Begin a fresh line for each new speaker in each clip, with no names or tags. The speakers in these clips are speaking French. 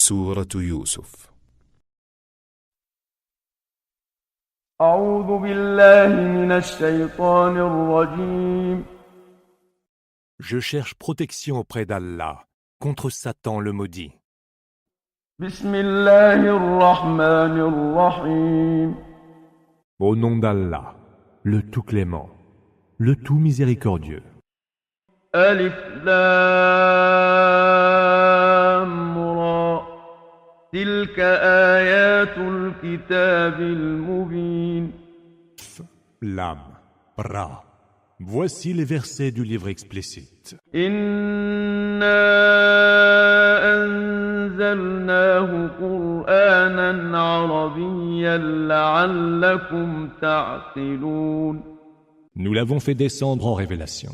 سورة يوسف.
أعوذ بالله من الشيطان الرجيم.
Je cherche protection auprès d'Allah contre Satan le maudit.
بسم الله الرحمن الرحيم.
Au nom d'Allah, le tout clément, le tout miséricordieux.
ألف لام را تلك آيات الكتاب المبين.
Lam, Ra. Voici les versets du livre explicite.
إنا أنزلناه قرآنا عربيا لعلكم تعقلون.
Nous l'avons fait descendre en révélation,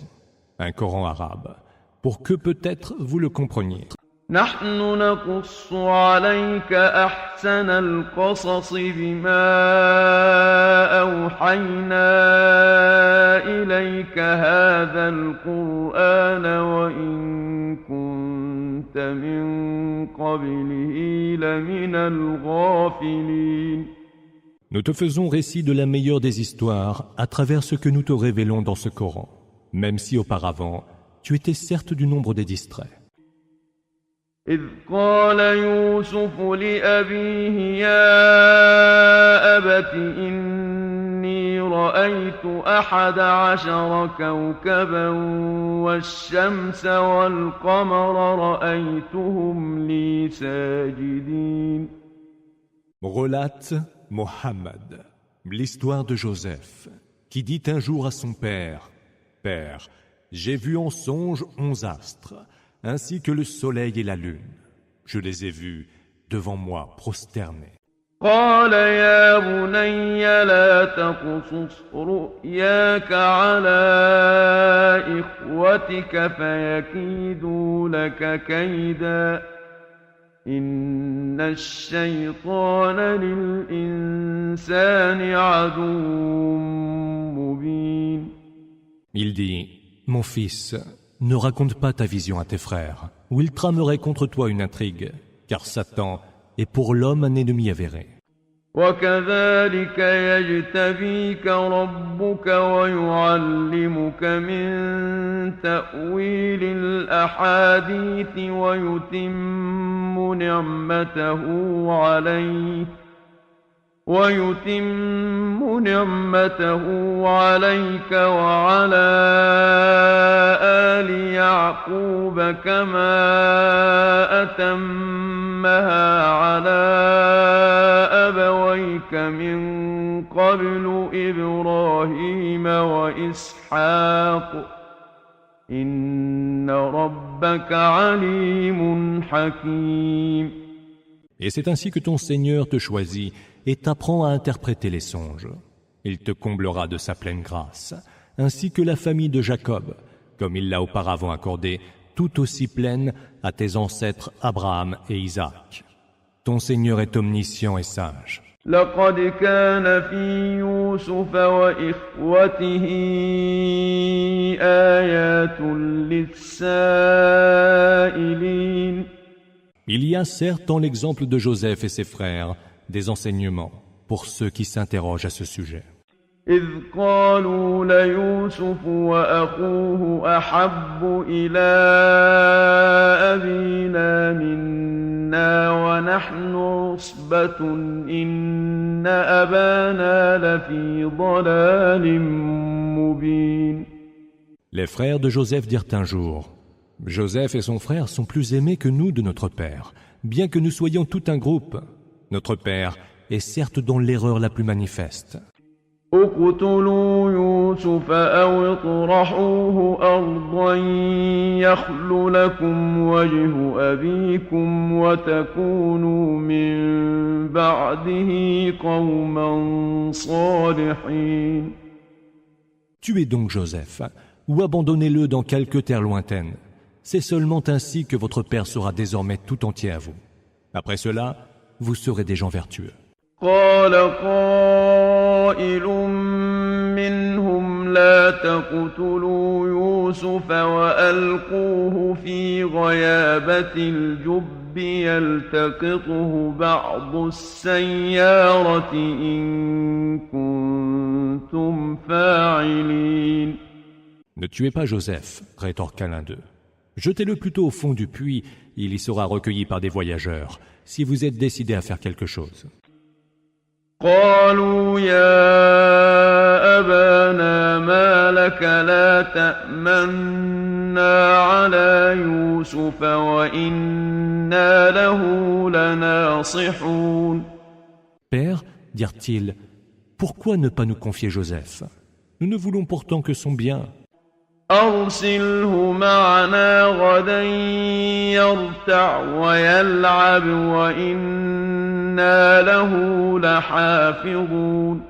un Coran arabe, pour que peut-être vous le compreniez.
نحن نقص عليك أحسن القصص بما أوحينا إليك هذا القرآن وإن كنت من قبله لمن الغافلين.
Nous te faisons récit de la meilleure des histoires à travers ce que nous te révélons dans ce Coran, même si auparavant, tu étais certes du nombre des distraits.
إذ قال يوسف لأبيه يا أبت إني رأيت 11 كوكبا والشمس والقمر رأيتهم لي ساجدين.
Relate Mohammed l'histoire de Joseph, qui dit un jour à son père, « Père, j'ai vu en songe 11 astres, ainsi que le soleil et la lune. Je les ai vus devant moi prosternés. »
قال يا بني لا تقصص رؤياك على إخوتك فيكيدوا لك كيدا إن الشيطان للإنسان عدو مبين.
Il dit, « Mon fils, ne raconte pas ta vision à tes frères, ou ils trameraient contre toi une intrigue, car Satan est pour l'homme un ennemi avéré. »
وكذلك يجتبيك ربك ويعلمك من تأويل الأحاديث ويتم نعمته عليك وعلى آل يعقوب كما أتمها على أبويك من قبل إبراهيم وإسحاق إن ربك عليم حكيم.
Et c'est ainsi que ton Seigneur te choisit et t'apprend à interpréter les songes. Il te comblera de sa pleine grâce, ainsi que la famille de Jacob, comme il l'a auparavant accordé, tout aussi pleine à tes ancêtres Abraham et Isaac. Ton Seigneur est omniscient et sage.
لقد كان في يوسف وإخوته آيات للسائلين.
Il y a certes dans l'exemple de Joseph et ses frères des enseignements pour ceux qui s'interrogent à ce sujet.
إذ قالوا ليوسف وأخوه أحب إلى أبينا منا ونحن عصبة إن أبانا لفي ضلال مبين.
Les frères de Joseph dirent un jour, « Joseph et son frère sont plus aimés que nous de notre père, bien que nous soyons tout un groupe. Notre père est certes dans l'erreur la plus manifeste. »
اقتلوا يوسف أو اطرحوه أرضا يخل لكم وجه أبيكم وتكونوا من بعده قوما صالحين.
Tuez donc Joseph, ou abandonnez-le dans quelque terre lointaine. C'est seulement ainsi que votre père sera désormais tout entier à vous. Après cela, vous serez des gens vertueux.
قال قائل منهم لا تقتلوا يوسف وألقوه في غيابة الجب يلتقطه بعض السيارة إن كنتم فاعلين.
Ne tuez pas Joseph, rétorqua l'un d'eux. Jetez-le plutôt au fond du puits, il y sera recueilli par des voyageurs, si vous êtes décidé à faire quelque chose.
قالوا يا أبانا ما لك لا تأمنا على يوسف وإنا له لناصحون.
Père, dirent-ils, pourquoi ne pas nous confier Joseph? Nous ne voulons pourtant que son bien.
أرسله معنا غدا يرتع ويلعب وإنا له لحافظون.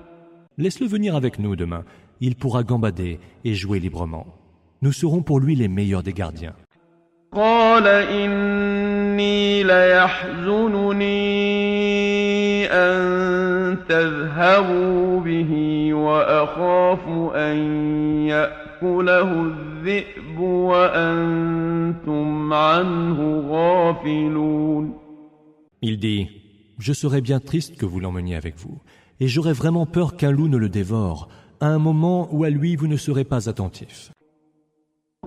Laisse-le venir avec nous demain, il pourra gambader et jouer librement. Nous serons pour lui les meilleurs des gardiens.
قال إني ليحزنني أن تذهبوا به وأخاف أن يأكله الذئب وأنتم عنه غافلون.
Il dit, je serais bien triste que vous l'emmeniez avec vous, et j'aurais vraiment peur qu'un loup ne le dévore, à un moment où à lui vous ne serez pas attentifs.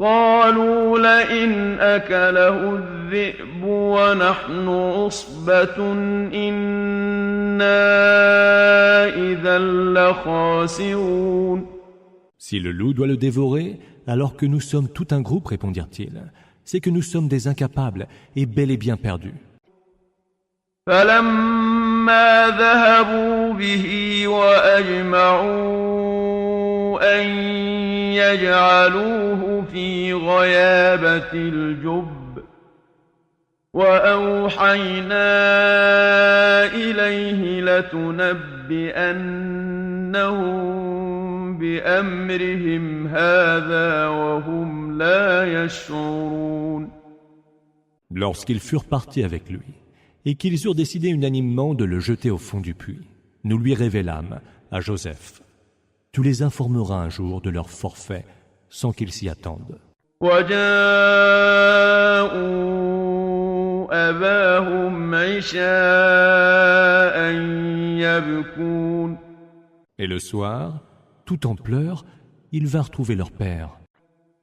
قالوا لئن أكله الذئب ونحن عصبة إنا إذا لخاسرون.
Si le loup doit le dévorer, alors que nous sommes tout un groupe, répondirent-ils, c'est que nous sommes des incapables et bel et bien perdus.
فلما ذهبوا به وأجمعوا أن يجعلوه في غيابة الجب وأوحينا إليه لتنبئنهم بأمرهم هذا وهم لا يشعرون.
Lorsqu'ils furent partis avec lui, et qu'ils eurent décidé unanimement de le jeter au fond du puits, nous lui révélâmes, à Joseph. Tu les informeras un jour de leur forfait sans qu'ils s'y attendent.
وجاءوا أباهم عشاء يبكون.
Et le soir, tout en pleurs, ils vinrent trouver leur père.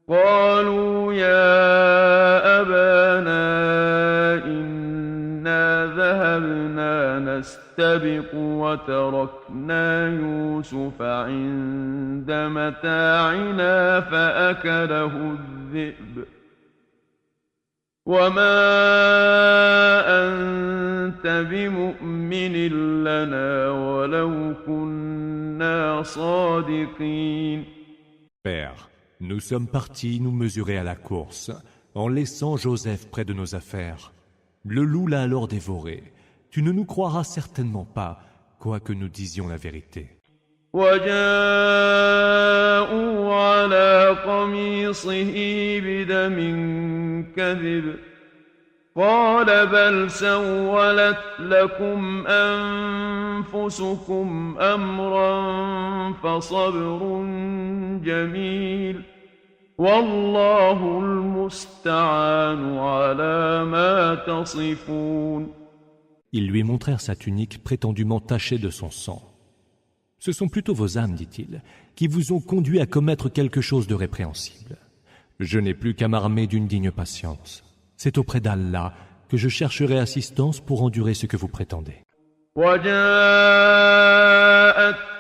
قالوا يا أبانا إنا ذهبنا نستبق وتركنا يوسف عند متاعنا فأكله الذئب وما أنت بمؤمن لنا ولو كنا صادقين.
Père, nous sommes partis nous mesurer à la course, en laissant Joseph près de nos affaires. Le loup l'a alors dévoré. Tu ne nous croiras certainement pas, quoique nous disions la vérité.
وجاءوا على قميصه بدم كذب قال بل سولت لكم أنفسكم أمرا فصبر جميل والله المستعان على ما تصفون.
Ils lui montrèrent sa tunique prétendument tachée de son sang. Ce sont plutôt vos âmes, dit-il, qui vous ont conduit à commettre quelque chose de répréhensible. Je n'ai plus qu'à m'armer d'une digne patience. C'est auprès d'Allah que je chercherai assistance pour endurer ce que vous prétendez.
وجاءت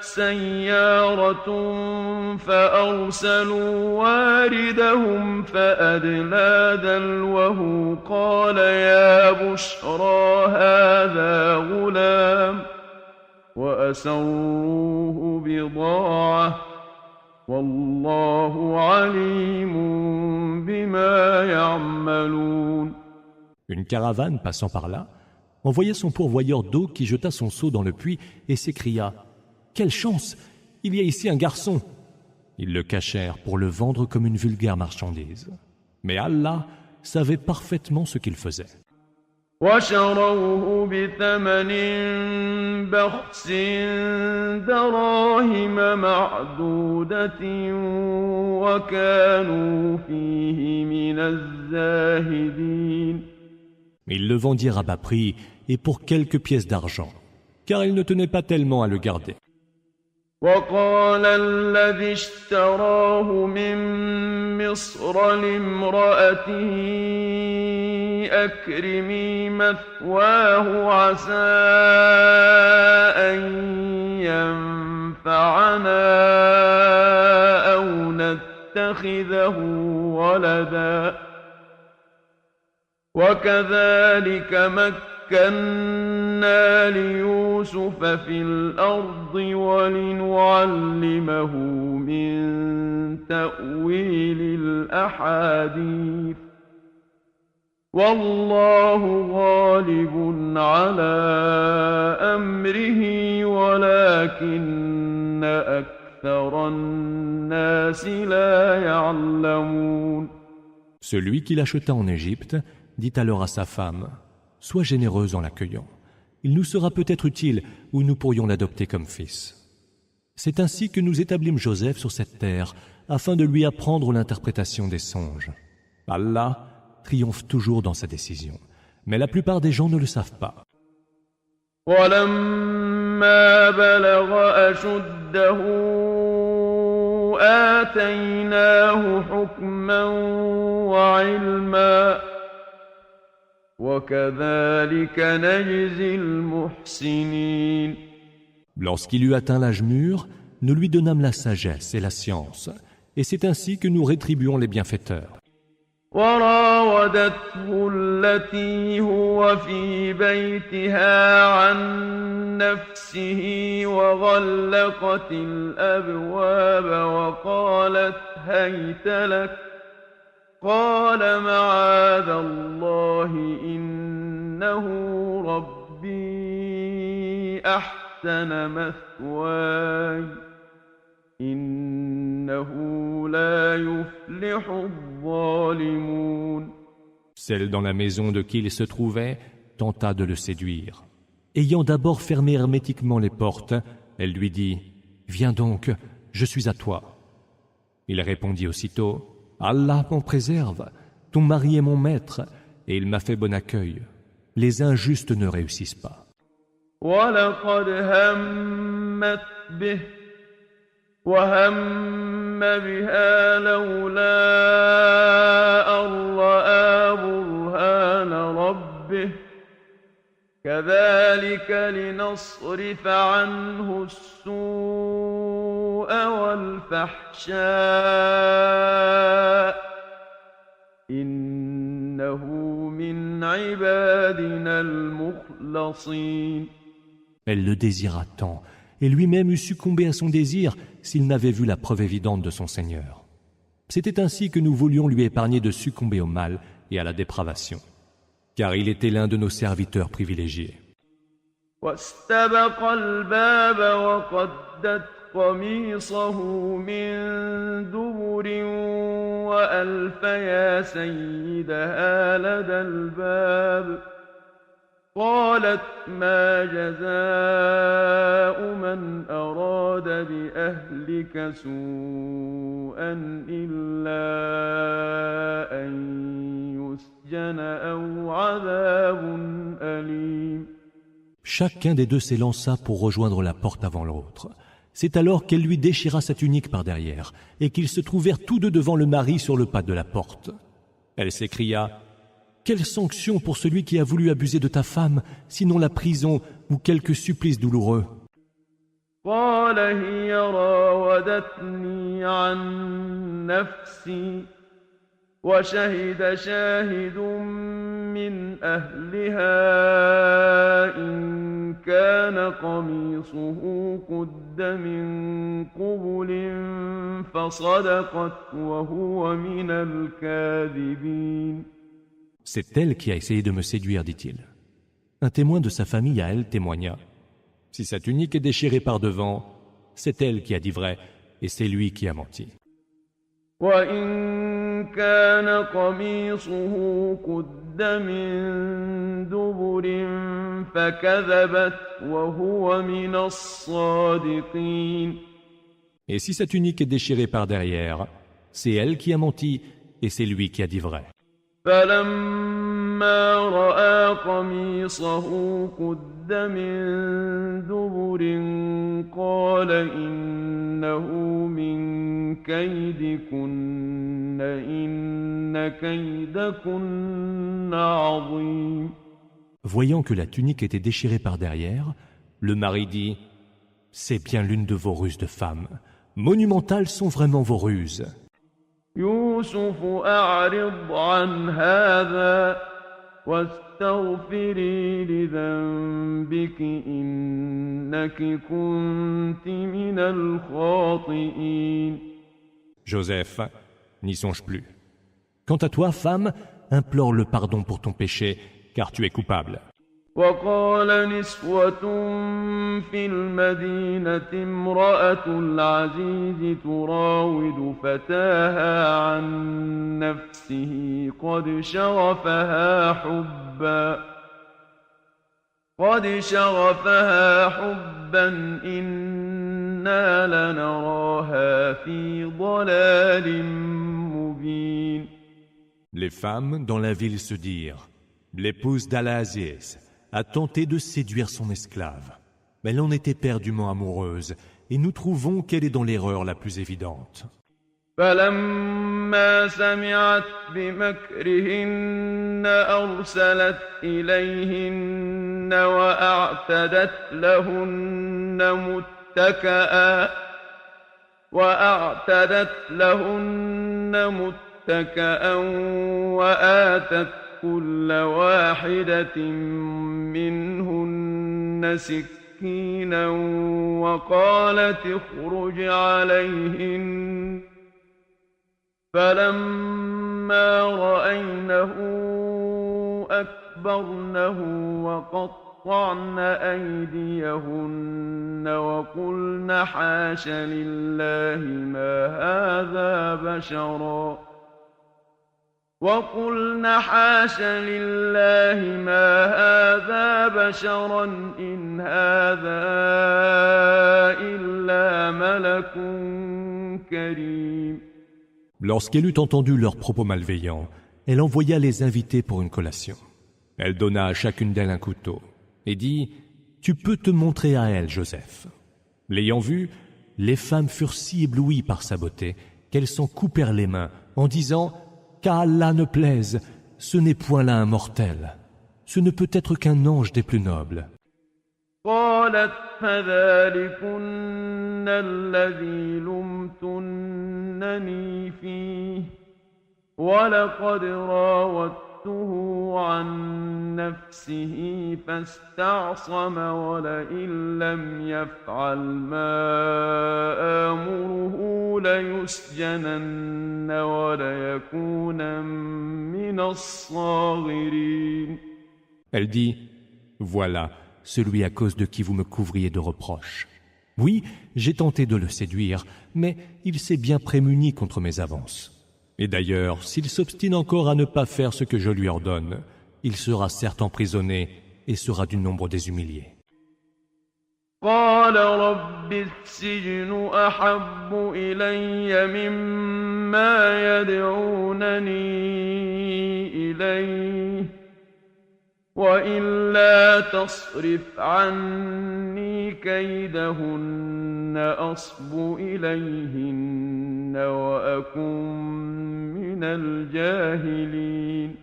سيارة فأرسلوا واردهم فأدلى دلوه قال يا بشرى هذا غلام وأسروه بضاعة والله عليم بما يعملون.
Une caravane passant par là envoya son pourvoyeur d'eau qui jeta son seau dans le puits et s'écria « Quelle chance! Il y a ici un garçon !» Ils le cachèrent pour le vendre comme une vulgaire marchandise. Mais Allah savait parfaitement ce qu'il faisait.
وشروه بثمن بخس دراهم معدودة وكانوا فيه من الزاهدين.
Ils le vendirent à bas prix et pour quelques pièces d'argent, car ils ne tenaient pas tellement à le garder.
وقال الذي اشتراه من مصر لامرأته أكرمي مثواه عسى أن ينفعنا أو نتخذه ولدا وكذلك مكنا ليوسف في الأرض ولنعلمه من تأويل الأحاديث والله غالب على أمره ولكن أكثر الناس لا يعلمون.
Celui qui l'acheta en Égypte dit alors à sa femme, « Sois généreuse en l'accueillant. Il nous sera peut-être utile ou nous pourrions l'adopter comme fils. » C'est ainsi que nous établîmes Joseph sur cette terre afin de lui apprendre l'interprétation des songes. Allah triomphe toujours dans sa décision, mais la plupart des gens ne le savent pas.
وَلَمَّا بَلَغَ أَشُدَّهُ آتَيْنَاهُ حُكْمًا وَعِلْمًا وَكَذَلِكَ نَجْزِي الْمُحْسِنِينَ.
Lorsqu'il eut atteint l'âge mûr, nous lui donnâmes la sagesse et la science, et c'est ainsi que nous rétribuons les bienfaiteurs.
وراودته التي هو في بيتها عن نفسه وغلقت الأبواب وقالت هيت لك قال معاذ الله إنه ربي أحسن مثواي إنه لا يفلح الظالمون.
Celle dans la maison de qui il se trouvait tenta de le séduire. Ayant d'abord fermé hermétiquement les portes, elle lui dit « Viens donc, je suis à toi. » Il répondit aussitôt « Allah m'en préserve, ton mari est mon maître, et il m'a fait bon accueil. Les injustes ne réussissent pas. »
وَلَقَدْ هَمَّتْ بِهِ وَهَمَّ بِهَا لَوْلَا أَن رَّأَىٰ بُرْهَانَ رَبِّهِ كَذَٰلِكَ لِنَصْرِفَ عَنْهُ السُّوءَ وَالْفَحْشَاءَ إِنَّهُ مِنْ عِبَادِنَا الْمُخْلَصِينَ.
Elle le désira tant, et lui-même eût succombé à son désir s'il n'avait vu la preuve évidente de son Seigneur. C'était ainsi que nous voulions lui épargner de succomber au mal et à la dépravation, car il était l'un de nos serviteurs privilégiés.
واستبق الباب وقدت قميصه من دبر وألف يا سيدها لدى الباب قالت ما جزاء من أراد بأهلك سوءا إلا أن يسجن أو عذاب أليم.
Chacun des deux s'élança pour rejoindre la porte avant l'autre. C'est alors qu'elle lui déchira sa tunique par derrière et qu'ils se trouvèrent tous deux devant le mari sur le pas de la porte. Elle s'écria « Quelle sanction pour celui qui a voulu abuser de ta femme, sinon la prison ou quelque supplice douloureux ?»
قال هي راودتني عن نفسي وشهد شاهد من أهلها إن كان قميصه قد من قبل فصدقت وهو من الكاذبين.
C'est elle qui a essayé de me séduire, dit-il. Un témoin de sa famille à elle témoigna. Si sa tunique est déchirée par devant, c'est elle qui a dit vrai et c'est lui qui a menti.
وإن كان قميصه قد من دبر فكذبت وهو من الصادقين.
Et si sa tunique est déchirée par derrière, c'est elle qui a menti et c'est lui qui a dit vrai.
فلما رأى قميصه قد من دبر قال إنه من كيدكن إن كيدكن عظيم.
Voyant que la tunique était déchirée par derrière, le mari dit « C'est bien l'une de vos ruses de femme. Monumentales sont vraiment vos ruses. »
يوسف أعرض عن هذا واستغفري لذنبك إنك كنت من الخاطئين.
Joseph, n'y songe plus. Quant à toi, femme, implore le pardon pour ton péché, car tu es coupable.
وقال نسوة في المدينة امرأة العزيز تراود فتاها عن نفسه قد شغفها حبا إنا لنراها في ضلال مبين.
Les femmes dans la ville se dirent « L'épouse d'Al-Aziz a tenté de séduire son esclave. Mais elle en est éperdument amoureuse, et nous trouvons qu'elle est dans l'erreur la plus évidente. »
فلما سمعت بمكرهن أرسلت إليهن وأعتدت لهن متكأ وآتت كل واحدة منهن سكينا وقالت اخرج عليهن فلما رأينه أكبرنه وقطعن أيديهن وقلن حاش لله ما هذا بشرا إن هذا إلا ملك كريم.
Lorsqu'elle eut entendu leurs propos malveillants, elle envoya les inviter pour une collation. Elle donna à chacune d'elles un couteau et dit « Tu peux te montrer à elle, Joseph. » L'ayant vu, les femmes furent si éblouies par sa beauté qu'elles s'en coupèrent les mains en disant « Qu'Allah ne plaise, ce n'est point là un mortel. Ce ne peut être qu'un ange des plus nobles. »
قالت فذلكن الذي لمتنني فيه ولقد راودته عن نفسه فاستعصم ولئن لم يفعل ما آمره ليسجنن وليكونن من الصاغرين.
Elle dit « Voilà celui à cause de qui vous me couvriez de reproches. Oui, j'ai tenté de le séduire, mais il s'est bien prémuni contre mes avances. Et d'ailleurs, s'il s'obstine encore à ne pas faire ce que je lui ordonne, il sera certes emprisonné et sera du nombre des humiliés. »
قال رب السجن أحب إلي مما يدعونني إليه وإلا تصرف عني كيدهن أصب إليهن وأكن من الجاهلين.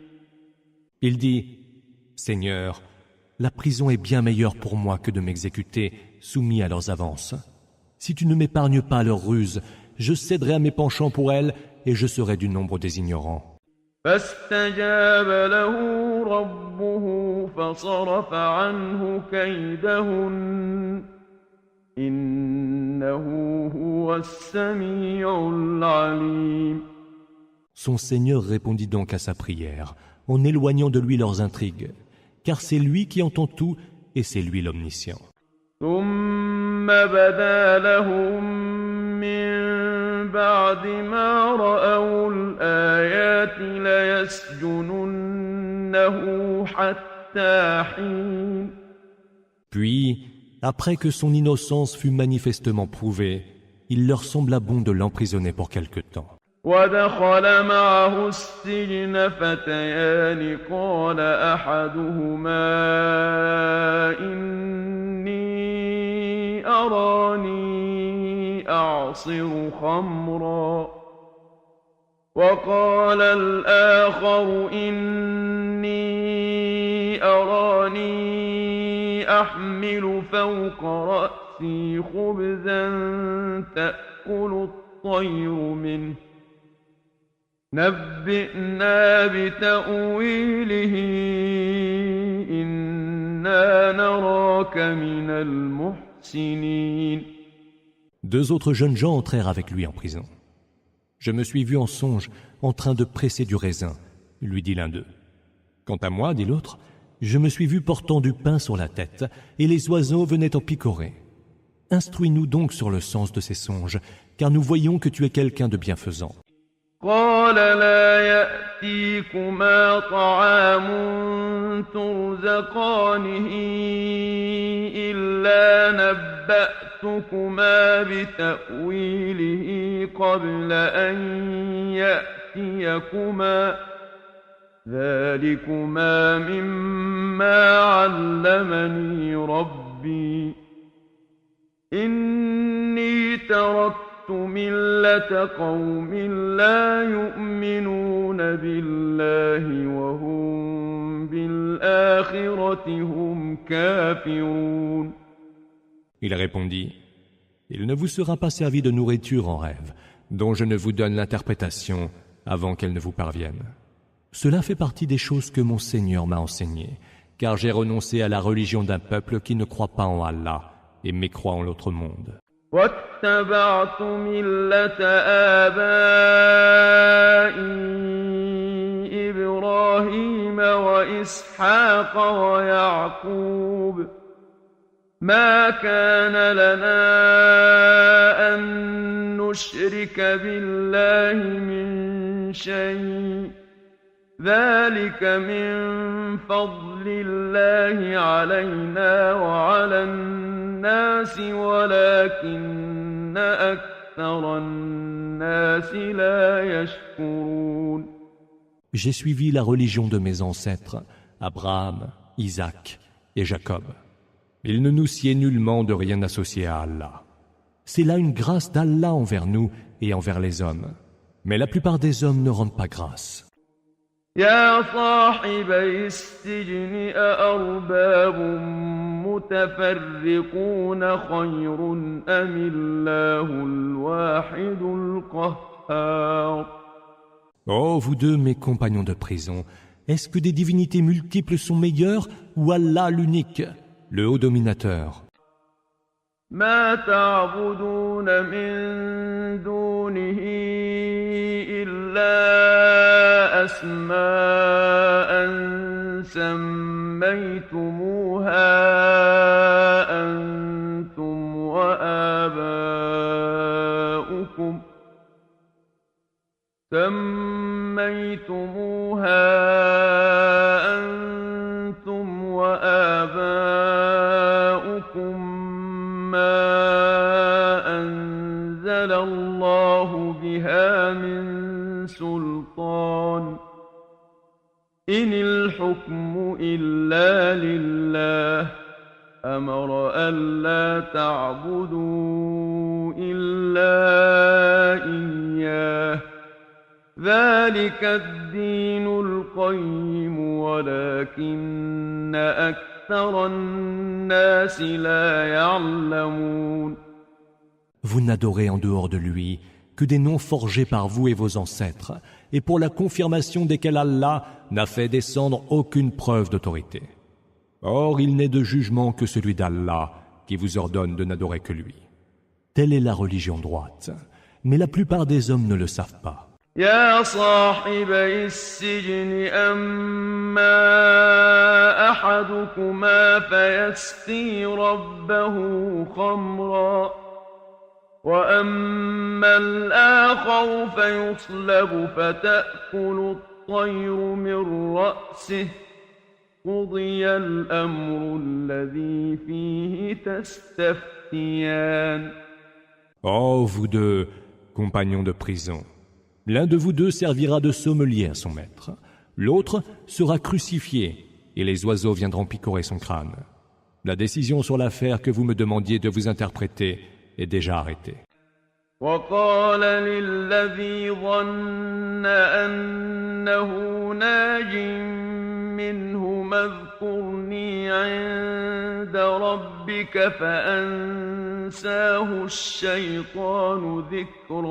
Il dit, Seigneur, la prison est bien meilleure pour moi que de m'exécuter soumis à leurs avances. Si tu ne m'épargnes pas leurs ruses, je céderai à mes penchants pour elles et je serai du nombre des ignorants.
فاستجاب له ربه فصرف عنه كيدهن إنه هو السميع العليم.
Son Seigneur répondit donc à sa prière en éloignant de lui leurs intrigues, car c'est lui qui entend tout et c'est lui l'omniscient.
ثم بدا لهم من بعد ما رأوا الآيات ليسجننه حتى حين.
Puis, après que son innocence fut manifestement prouvée, il leur sembla bon de l'emprisonner pour quelque temps.
ودخل معه السجن فتيان قال أحدهما إني أراني أعصر خمرا وقال الآخر إني أراني أحمل فوق رأسي خبزا تأكل الطير منه نبئنا بتأويله إنا نراك من المحسنين.
Deux autres jeunes gens entrèrent avec lui en prison. Je me suis vu en songe en train de presser du raisin, lui dit l'un d'eux. Quant à moi, dit l'autre, je me suis vu portant du pain sur la tête et les oiseaux venaient en picorer. Instruis-nous donc sur le sens de ces songes, car nous voyons que tu es quelqu'un de bienfaisant.
قال لا يأتيكما طعام ترزقانه إلا نبأتكما بتأويله قبل أن يأتيكما ذلكما مما علمني ربي إني تركت ملة قوم لا يؤمنون بالله وهم بالآخرة هم كافرون.
Il répondit, il ne vous sera pas servi de nourriture en rêve, dont je ne vous donne l'interprétation avant qu'elle ne vous parvienne. Cela fait partie des choses que mon Seigneur m'a enseignées, car j'ai renoncé à la religion d'un peuple qui ne croit pas en Allah et mécroit en l'autre monde.
واتبعت ملة آبائي إبراهيم وإسحاق ويعقوب ما كان لنا أن نشرك بالله من شيء ذلك من فضل الله علينا وعلى الناس ولكن أكثر الناس لا يشكرون.
J'ai suivi la religion de mes ancêtres, Abraham, Isaac et Jacob. Il ne nous sied nullement de rien associer à Allah. C'est là une grâce d'Allah envers nous et envers les hommes. Mais la plupart des hommes ne rendent pas grâce.
يا صاحبي السجن أأرباب متفرقون خير أم الله الواحد القهار.
Oh, vous deux, mes compagnons de prison, est-ce que des divinités multiples sont meilleures ou Allah l'unique, le haut dominateur?
ما تعبدون من دونه إلا أسماء سميتموها أنتم وآباؤكم ما أنزل الله بها من سلطان إن الحكم إلا لله أمر ألا تعبدوا إلا إياه ذلك الدين القيم ولكن أكثر الناس لا يعلمون.
Vous n'adorez en dehors de lui que des noms forgés par vous et vos ancêtres, et pour la confirmation desquels Allah n'a fait descendre aucune preuve d'autorité. Or, il n'est de jugement que celui d'Allah qui vous ordonne de n'adorer que lui. Telle est la religion droite, mais la plupart des hommes ne le savent pas.
يا صاحبي السجن أما أحدكما فيسقي ربه خمرا وأما الآخر فيصلب فتأكل الطير من رأسه قضي الأمر الذي فيه تستفتيان.
Oh, vous deux, compagnons de prison, L'un de vous deux servira de sommelier à son maître. L'autre sera crucifié et les oiseaux viendront picorer son crâne. La décision sur l'affaire que vous me demandiez de vous interpréter est déjà arrêtée.
وقال للذي ظن أنه ناج منهما اذكرني عند ربك فأنساه الشيطان ذكر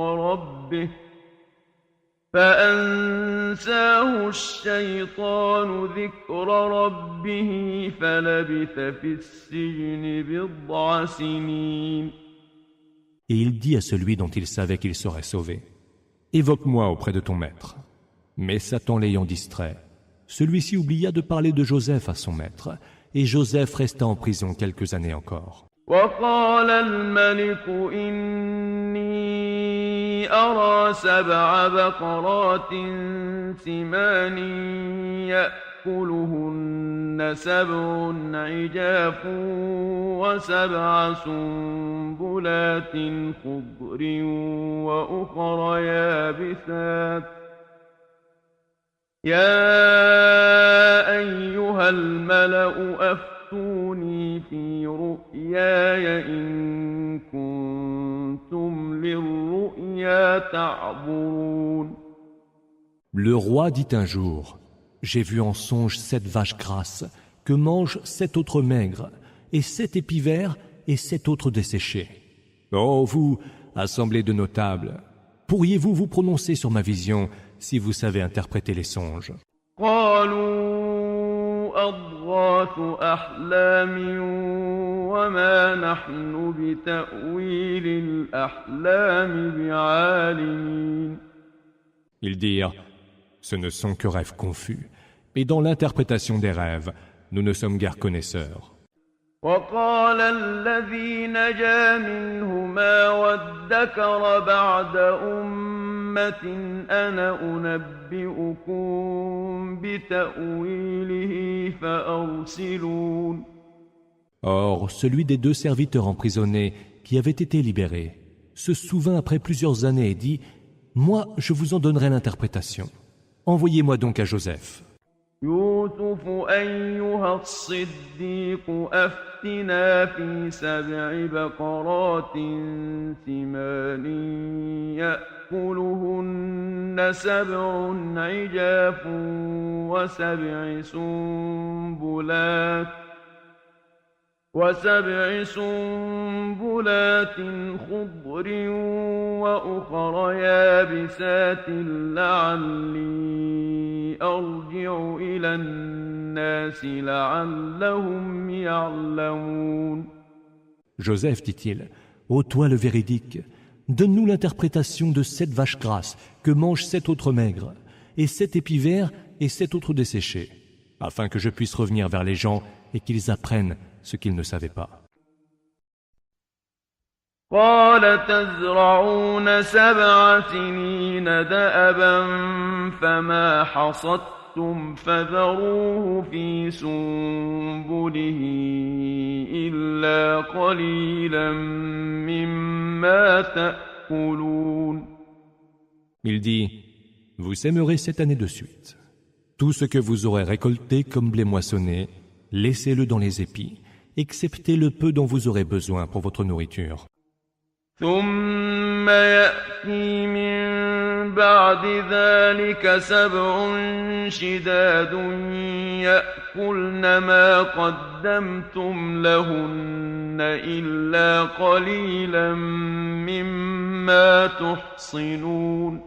ربه فلبث في السجن بضع سنين.
Et il dit à celui dont il savait qu'il serait sauvé, « Évoque-moi auprès de ton maître. » Mais Satan l'ayant distrait, celui-ci oublia de parler de Joseph à son maître, et Joseph resta en prison quelques années encore.
وقال الملك إني أرى 7 بقرات سمان يأكلهن 7 عجاف و7 سنبلات خضر وأخر يابسات يا أيها الملأ أفتوني في رؤياي إن كنتم للرؤيا تعبرون.
Le roi dit un jour, « J'ai vu en songe 7 vaches grasses que mangent 7 autres maigres, et 7 épivers et 7 autres desséchés. Oh, vous, assemblée de notables, pourriez-vous vous prononcer sur ma vision si vous savez interpréter les songes ?»
قالوا أضغاث أحلام وما نحن بتأويل الأحلام بعالمين.
Ils dirent, « Ce ne sont que rêves confus, et dans l'interprétation des rêves, nous ne sommes guère connaisseurs. »
وقال الذي نجا منهما وادكر بعد أمة أنا أنبئكم بتأويله فأرسلون.
Or, celui des 2 serviteurs emprisonnés qui avait été libéré se souvint après plusieurs années et dit, « Moi, je vous en donnerai l'interprétation. Envoyez-moi donc à Joseph. »
يوسف أيها الصديق أفتنا في 7 بقرات سمان يأكلهن 7 عجاف و7 سنبلات خضر وأخر يابسات لعلي أرجع إلى الناس لعلهم يعلمون.
Joseph, dit-il, « Ô toi le véridique, donne-nous l'interprétation de 7 vaches grasses que mangent 7 autres maigres, et 7 épivers et 7 autres desséchés, afin que je puisse revenir vers les gens et qu'ils apprennent ce qu'ils ne savaient pas. »
قال تزرعون 7 سنين دأبا فما حصدتم فذروه في سنبله إلا قليلا مما تأكلون.
Il dit, « Vous sèmerez 7 années de suite. Tout ce que vous aurez récolté comme blé moissonné, laissez-le dans les épis, excepté le peu dont vous aurez besoin pour votre nourriture.
ثم يأتي من بعد ذلك 7 شداد يأكلن ما قدمتم لهن إلا قليلا مما تحصنون.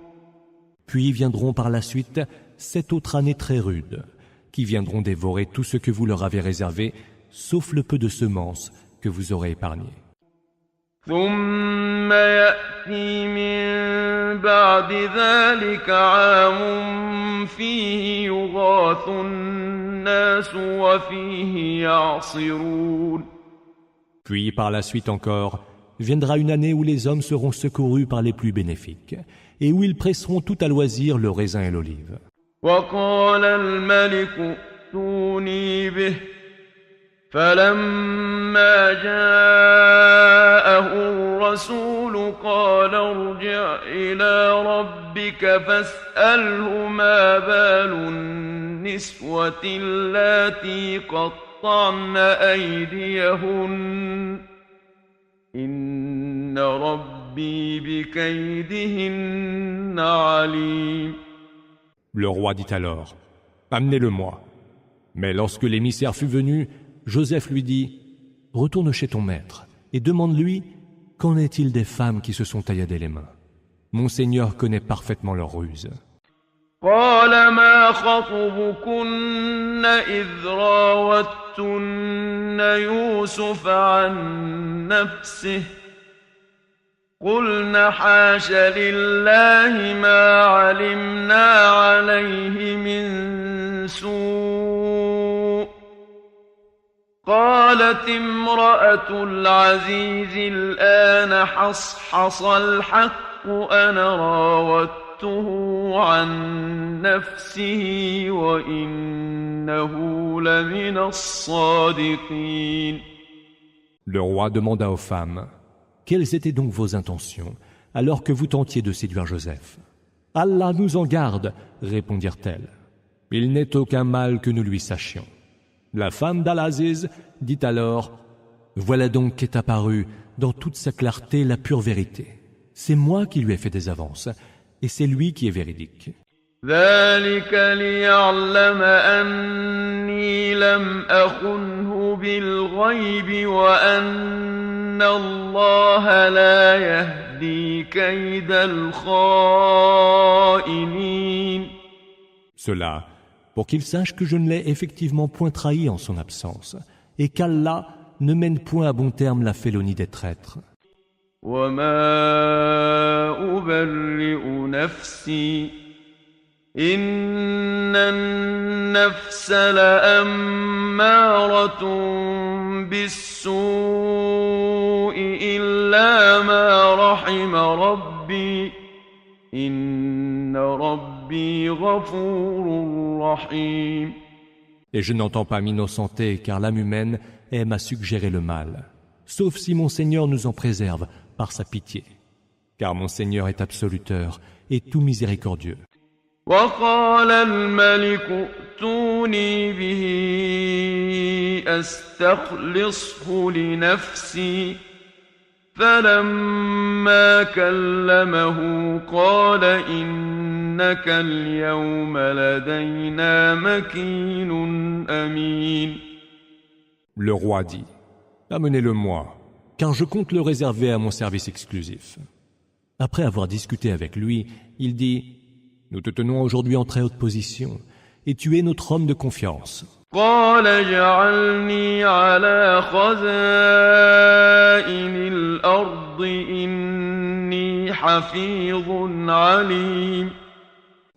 Puis viendront par la suite 7 autres années très rudes, qui viendront dévorer tout ce que vous leur avez réservé, sauf le peu de semences que vous aurez épargné.
ثم يأتي من بعد ذلك عام فيه يغاث الناس وفيه يعصرون.
Puis par la suite encore, viendra une année où les hommes seront secourus par les plus bénéfiques, et où ils presseront tout à loisir le raisin et l'olive.
وقال الملك ائتوني به فلما جاءه الرسول قال ارجع إلى ربك فاسأله ما بال النسوة اللاتي قطعن أيديهن إن ربي بكيدهن عليم.
Le roi dit alors, amenez-le-moi. Mais lorsque l'émissaire fut venu, Joseph lui dit, retourne chez ton maître et demande-lui, qu'en est-il des femmes qui se sont tailladées les mains? Mon Seigneur connaît parfaitement leurs ruses.
قال ما خطبكن إذ راوتن يوسف عن نفسه قلن حاش لله ما علمنا عليه من سوء قالت امرأة العزيز الآن حصحص الحق أنا راودته عن نفسه وإنه لمن الصادقين.
Le roi demanda aux femmes, quelles étaient donc vos intentions alors que vous tentiez de séduire Joseph? Allah nous en garde, répondirent-elles. Il n'est aucun mal que nous lui sachions. La femme d'Al-Aziz dit alors, voilà donc qu'est apparue dans toute sa clarté la pure vérité. C'est moi qui lui ai fait des avances, et c'est lui qui est véridique.
ذلك ليعلم أني لم أخنه بالغيب وأن الله لا يهدي كيد الخائنين.
Cela, pour qu'il sache que je ne l'ai effectivement point trahi en son absence, et qu'Allah ne mène point à bon terme la félonie des traîtres.
وما أبرئ نفسي إن النفس لأمارة بالسوء إلا ما رحم ربي إن ربي غفور رحيم.
Et je n'entends pas m'innocenter, car l'âme humaine aime à suggérer le mal, sauf si mon Seigneur nous en préserve par sa pitié, car mon Seigneur est absoluteur et tout miséricordieux.
وقال الملك ائتوني به أستخلصه لنفسي فلما كلمه قال إنك اليوم لدينا مكين أمين.
Le roi dit, amenez-le-moi, car je compte le réserver à mon service exclusif. Après avoir discuté avec lui, il dit, nous te tenons aujourd'hui en très haute position, et tu es notre homme de confiance.
قال اجعلني على خزائن الأرض إني حفيظ عليم.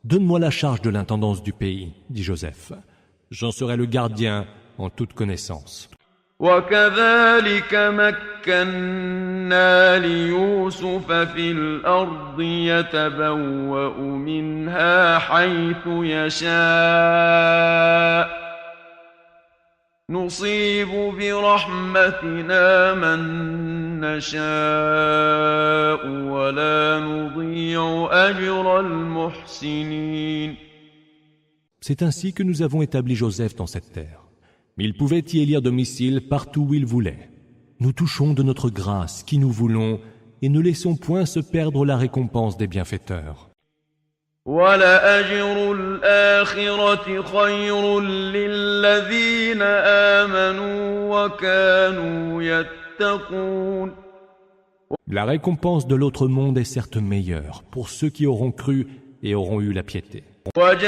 Donne-moi la charge de l'intendance du pays, dit Joseph. J'en serai le gardien en toute connaissance.
وكذلك مكنا ليوسف في الأرض يتبوأ منها حيث يشاء نصيب برحمتنا من نشاء ولا نضيع أجر المحسنين.
C'est ainsi que nous avons établi Joseph dans cette terre. Mais il pouvait y élire domicile partout où il voulait. Nous touchons de notre grâce qui nous voulons et ne laissons point se perdre la récompense des bienfaiteurs.
وَلَأَجْرُ الْآخِرَةِ خَيْرٌ لِّلَّذِينَ آمَنُوا وَكَانُوا يَتَّقُونَ.
La récompense de l'autre monde est certes meilleure pour ceux qui auront cru et auront eu la piété.
وجاء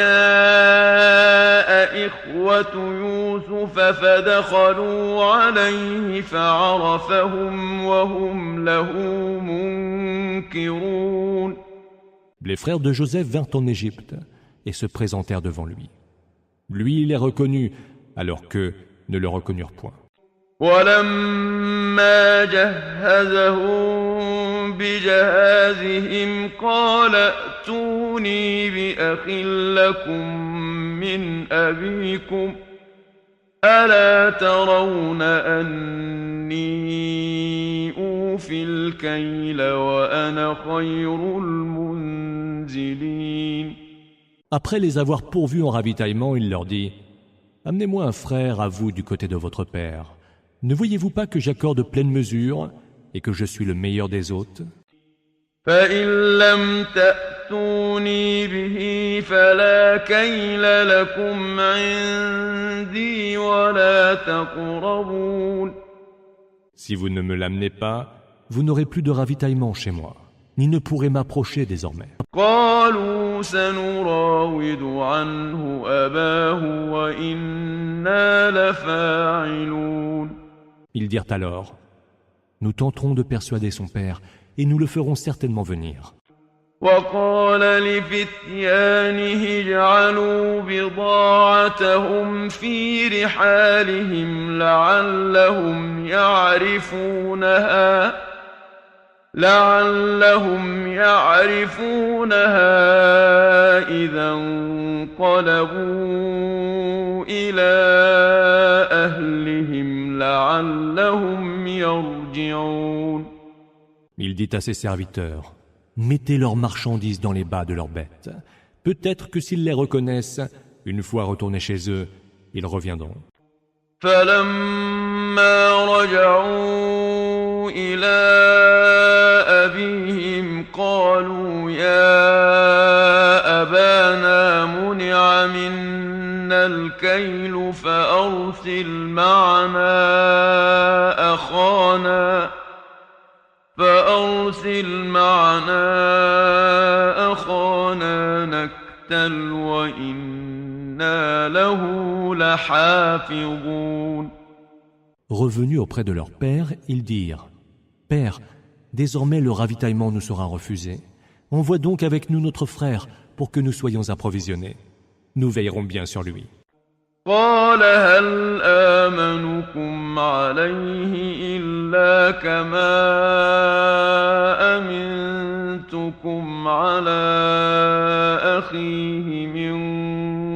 إخوة يوسف فدخلوا عليه فعرفهم وهم له منكرون.
Les frères de Joseph vinrent en Égypte et se présentèrent devant lui. Lui, il les reconnut, alors qu'eux ne le reconnurent point.
ولما جهزهم بجهازهم قال ائتوني بأخ لكم من أبيكم ألا ترون أني أوفي الكيل وأنا خير المنزلين.
Après les avoir pourvus en ravitaillement, il leur dit « Amenez-moi un frère à vous du côté de votre père. Ne voyez-vous pas que j'accorde pleine mesure et que je suis le meilleur des hôtes ?»
فإن لم تأتوني به فلا كيل لكم عندي ولا تقربون.
Si vous ne me l'amenez pas, vous n'aurez plus de ravitaillement chez moi, ni ne pourrez m'approcher désormais.
قالوا سنراود عنه أباه وإنا لفاعلون.
Ils dirent alors « Nous tenterons de persuader son père et nous le ferons certainement venir. »
وقال لفتيانه اجعلوا بضاعتهم في رحالهم لعلهم يعرفونها إذا انقلبوا إلى أهلهم لعلهم يرجعون.
Il dit à ses serviteurs « Mettez leurs marchandises dans les bas de leurs bêtes. Peut-être que s'ils les reconnaissent, une fois retournés chez eux, ils reviendront. »
فلما رجعوا إلى أبيهم قالوا يا أبانا منع منا الكيل فأرسل معنا أخانا نكتل وإنا له لحافظون.
Revenus auprès de leur père, ils dirent « Père, désormais le ravitaillement nous sera refusé. Envoie donc avec nous notre frère pour que nous soyons approvisionnés. Nous veillerons bien sur lui. »
قال هل آمنكم عليه إلا كما أمنتكم على أخيه من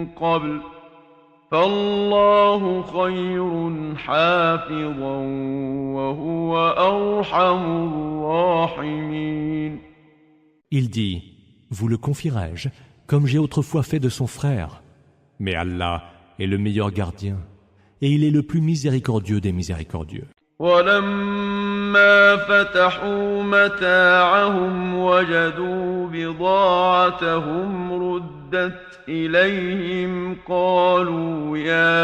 قبل فالله خير حافظا وهو أرحم الراحمين.
Il dit « Vous le confierai-je, comme j'ai autrefois fait de son frère. Mais Allah est le meilleur gardien, et il est le plus miséricordieux des miséricordieux. »
ولما فتحوا متاعهم وجدوا بضاعتهم ردت إليهم قالوا يا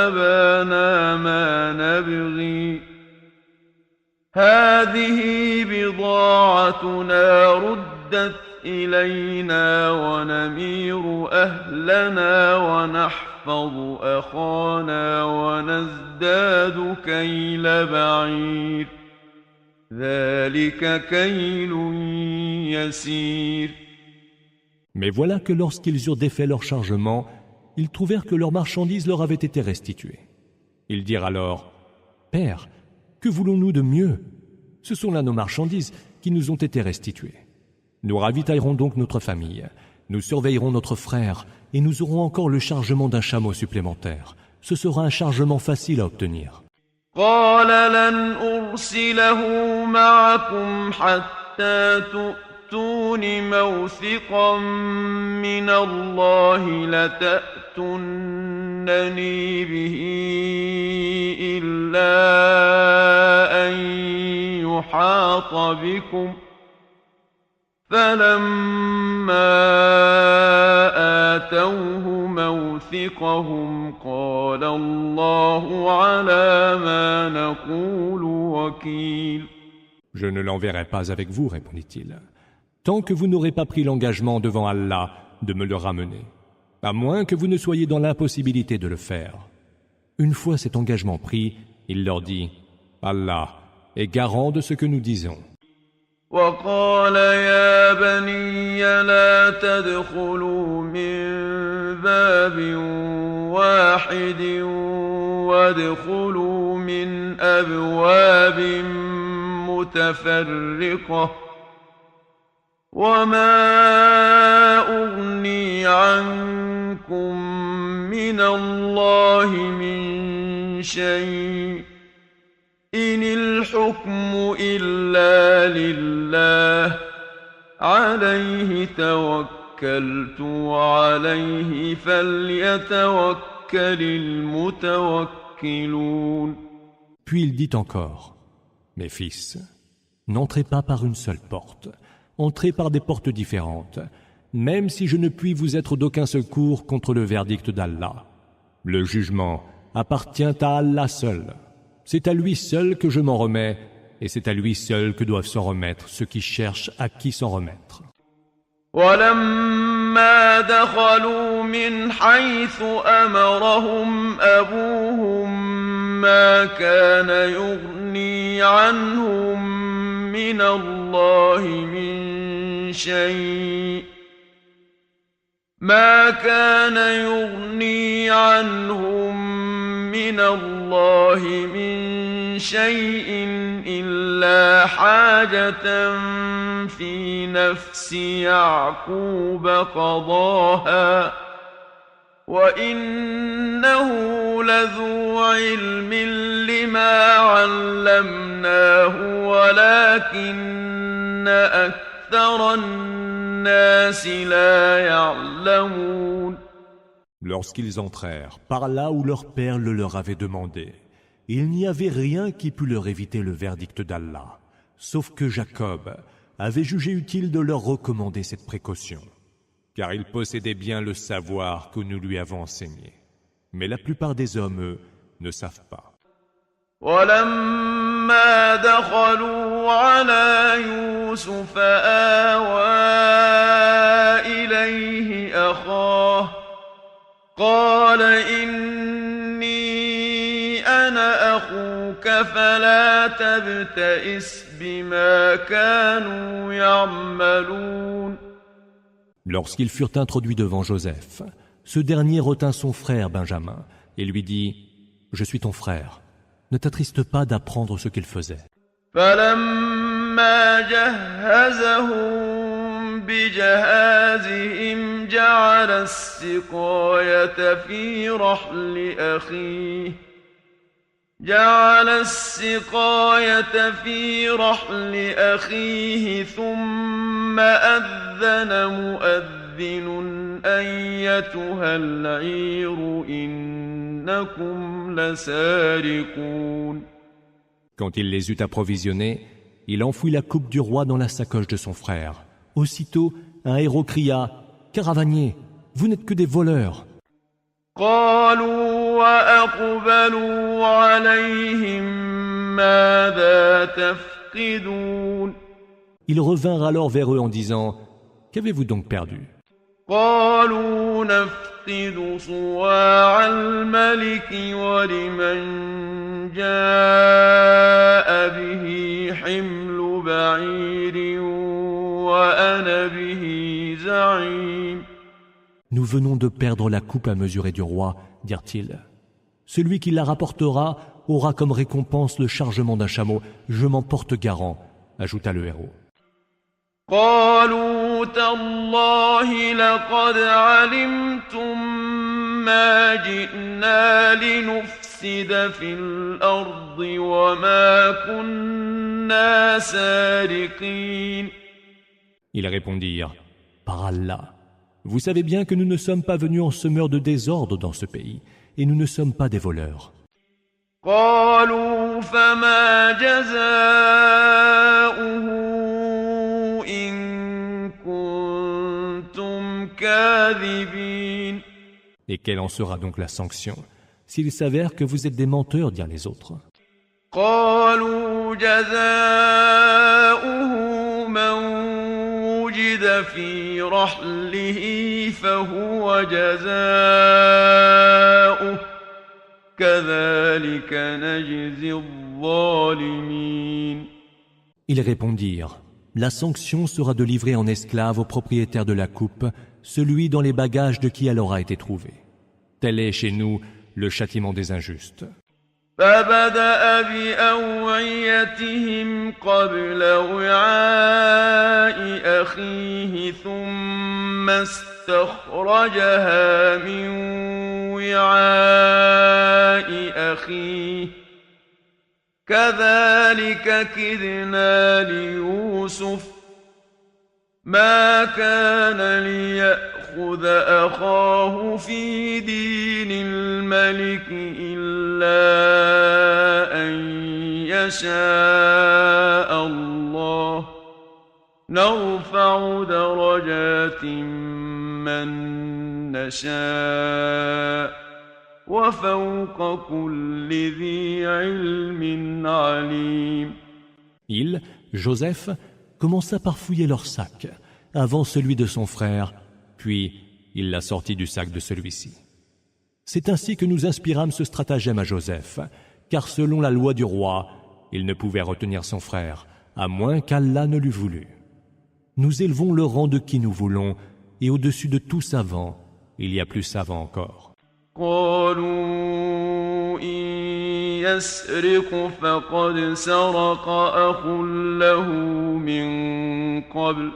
أبانا ما نبغي هذه بضاعتنا ردت إلينا ونمير أهلنا ونحفظ أخانا ونزداد كيل بعير ذلك كيل يسير.
Mais voilà que lorsqu'ils eurent défait leur chargement, ils trouvèrent que leurs marchandises leur avaient été restituées. Ils dirent alors « Père, que voulons-nous de mieux? Ce sont là nos marchandises qui nous ont été restituées. Nous ravitaillerons donc notre famille, nous surveillerons notre frère et nous aurons encore le chargement d'un chameau supplémentaire. Ce sera un chargement facile à obtenir. »
قال لن أرسله معكم حتى تؤتون موثقا من الله لتأتونني به إلا أن يحاط بكم فلما آتوه موثقهم قال الله على ما نقول وكيل.
Je ne l'enverrai pas avec vous, répondit-il, tant que vous n'aurez pas pris l'engagement devant Allah de me le ramener, à moins que vous ne soyez dans l'impossibilité de le faire. Une fois cet engagement pris, il leur dit « Allah est garant de ce que nous disons. »
وقال يا بني لا تدخلوا من باب واحد وادخلوا من أبواب متفرقة وما أغني عنكم من الله من شيء إن الحكم إلا لله عليه توكلت وعليه فليتوكل المتوكلون.
Puis il dit encore, mes fils, n'entrez pas par une seule porte, entrez par des portes différentes, même si je ne puis vous être d'aucun secours contre le verdict d'Allah. Le jugement appartient à Allah seul. C'est à lui seul que je m'en remets, et c'est à lui seul que doivent s'en remettre ceux qui cherchent à qui s'en remettre.
ولما دخلوا من حيث أمرهم أبوهم ما كان يغني عنهم من الله من شيء ما كان يغني عنهم من الله من شيء إلا حاجة في نفس يعقوب قضاها وإنه لذو علم لما علمناه ولكن أكثر الناس لا يعلمون.
Lorsqu'ils entrèrent par là où leur père le leur avait demandé, il n'y avait rien qui pût leur éviter le verdict d'Allah, sauf que Jacob avait jugé utile de leur recommander cette précaution, car il possédait bien le savoir que nous lui avons enseigné. Mais la plupart des hommes, eux, ne savent pas.
ولما دخلوا على يوسف آوى إليه أخاه قال إني أنا أخوك فلا تبتئس بما كانوا يعملون.
Lorsqu'ils furent introduits devant Joseph, ce dernier retint son frère Benjamin et lui dit « Je suis ton frère, ne t'attriste pas d'apprendre ce qu'il faisait. »
فلما جهزهم بجهازهم جعل السقاية في رحل أخيه ثم أذن مؤذن أيتها العير إنكم لسارقون.
Quand il les eut approvisionnés, il enfouit la coupe du roi dans la sacoche de son frère. Aussitôt, un héros cria « Caravaniers, vous n'êtes que des voleurs !»
قالوا وأقبلوا عليهم ماذا تفقدون.
Ils revinrent alors vers eux en disant « Qu'avez-vous donc perdu ?»
قالوا نفقد صواع الملك ولمن جاء به حمل بعير وأنا به زعيم.
Nous venons de perdre la coupe à mesurer du roi, dirent-ils. Celui qui la rapportera aura comme récompense le chargement d'un chameau. Je m'en porte garant, ajouta le héros.
قالوا تالله لقد علمتم ما جئنا لنفسد في الأرض وما كنا سارقين.
Ils répondirent, par Allah, vous savez bien que nous ne sommes pas venus en semeur de désordre dans ce pays, et nous ne sommes pas des voleurs.
قالوا فما جزاؤه إن كنتم كاذبين.
Et quelle en sera donc la sanction, s'il s'avère que vous êtes des menteurs, dirent les autres.
قالوا جزاؤه من وجد في رحله فهو جزاؤه كذلك نجزي الظالمين.
Ils répondirent, la sanction sera de livrer en esclave au propriétaire de la coupe celui dans les bagages de qui elle aura été trouvée. Tel est chez nous le châtiment des injustes.
فبدأ بأوعيتهم قبل وعاء أخيه ثم استخرجها من وعاء أخيه كذلك كدنا ليوسف ما كان ليأخذ أخاه في دين الملك إلا أن يشاء الله نرفع درجات من نشاء وفوق كل ذي علم عليم.
Il, Joseph, commença par fouiller leur sac, avant celui de son frère, puis il l'a sorti du sac de celui-ci. C'est ainsi que nous inspirâmes ce stratagème à Joseph, car selon la loi du roi, il ne pouvait retenir son frère, à moins qu'Allah ne l'eût voulu. Nous élevons le rang de qui nous voulons, et au-dessus de tout savant, il y a plus savant encore.
قالوا إن يسرق فقد سرق أخ له من قبل